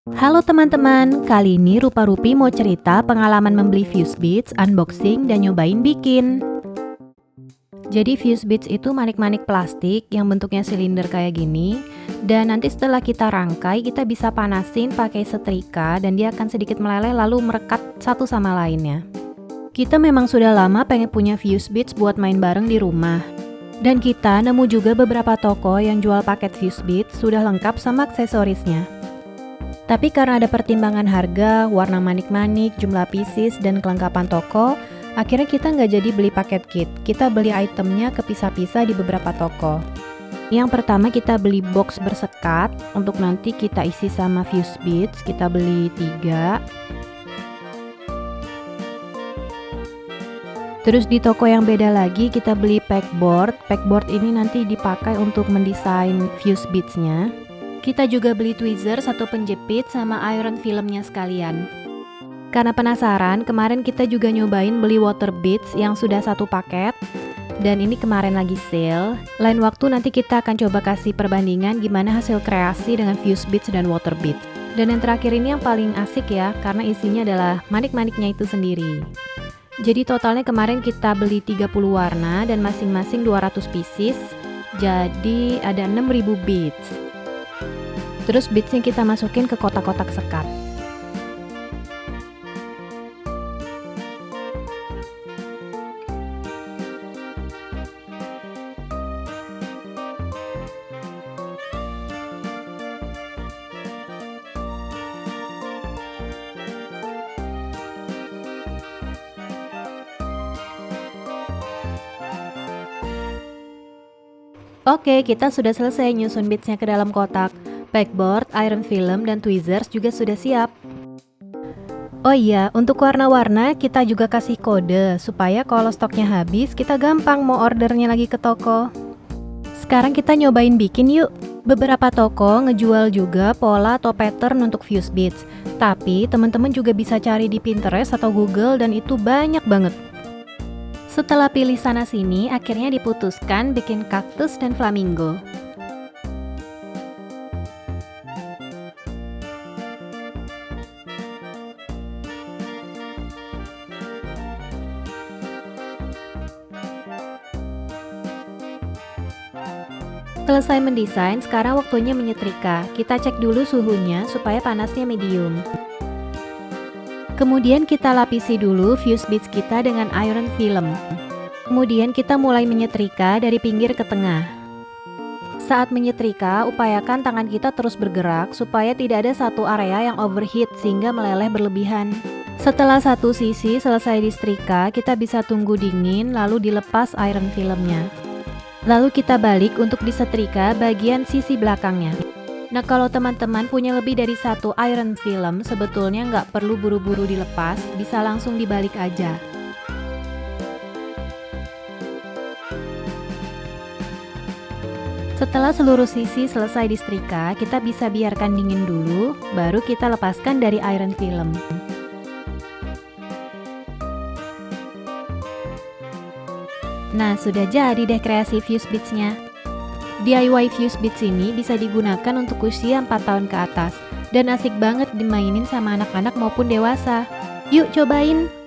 Halo teman-teman, kali ini Rupa-Rupi mau cerita pengalaman membeli Fuse Beads, unboxing, dan nyobain bikin. Jadi Fuse Beads itu manik-manik plastik yang bentuknya silinder kayak gini. Dan nanti setelah kita rangkai, kita bisa panasin pakai setrika dan dia akan sedikit meleleh lalu merekat satu sama lainnya. Kita memang sudah lama pengen punya Fuse Beads buat main bareng di rumah. Dan kita nemu juga beberapa toko yang jual paket Fuse Beads sudah lengkap sama aksesorisnya. Tapi karena ada pertimbangan harga, warna manik-manik, jumlah pieces, dan kelengkapan toko, akhirnya kita nggak jadi beli paket kit. Kita beli itemnya kepisah-pisah di beberapa toko. Yang pertama kita beli box bersekat, untuk nanti kita isi sama Fuse Beads, kita beli 3. Terus di toko yang beda lagi kita beli pegboard. Pegboard ini nanti dipakai untuk mendesain Fuse Beads-nya. Kita juga beli tweezers atau penjepit sama iron filmnya sekalian. Karena penasaran, kemarin kita juga nyobain beli water beads yang sudah satu paket. Dan ini kemarin lagi sale. Lain waktu nanti kita akan coba kasih perbandingan gimana hasil kreasi dengan Fuse Beads dan water beads. Dan yang terakhir ini yang paling asik ya, karena isinya adalah manik-maniknya itu sendiri. Jadi totalnya kemarin kita beli 30 warna dan masing-masing 200 pieces. Jadi ada 6000 beads. Terus beadsnya kita masukin ke kotak-kotak sekat. Oke, kita sudah selesai nyusun beadsnya ke dalam kotak. Pegboard, iron film, dan tweezers juga sudah siap. Oh iya, untuk warna-warna kita juga kasih kode supaya kalau stoknya habis kita gampang mau ordernya lagi ke toko. Sekarang kita nyobain bikin yuk. Beberapa toko ngejual juga pola atau pattern untuk Fuse Beads. Tapi teman-teman juga bisa cari di Pinterest atau Google dan itu banyak banget. Setelah pilih sana-sini, akhirnya diputuskan bikin kaktus dan flamingo. Selesai mendesain, sekarang waktunya menyetrika. Kita cek dulu suhunya supaya panasnya medium. Kemudian kita lapisi dulu Fuse Beads kita dengan iron film. Kemudian kita mulai menyetrika dari pinggir ke tengah. Saat menyetrika, upayakan tangan kita terus bergerak supaya tidak ada satu area yang overheat sehingga meleleh berlebihan. Setelah satu sisi selesai disetrika, kita bisa tunggu dingin lalu dilepas iron filmnya. Lalu kita balik untuk disetrika bagian sisi belakangnya. Nah kalau teman-teman punya lebih dari satu iron film, sebetulnya nggak perlu buru-buru dilepas, bisa langsung dibalik aja. Setelah seluruh sisi selesai disetrika, kita bisa biarkan dingin dulu, baru kita lepaskan dari iron film. Nah, sudah jadi deh kreasi Fuse Beads-nya. DIY Fuse Beads ini bisa digunakan untuk usia 4 tahun ke atas dan asik banget dimainin sama anak-anak maupun dewasa. Yuk cobain!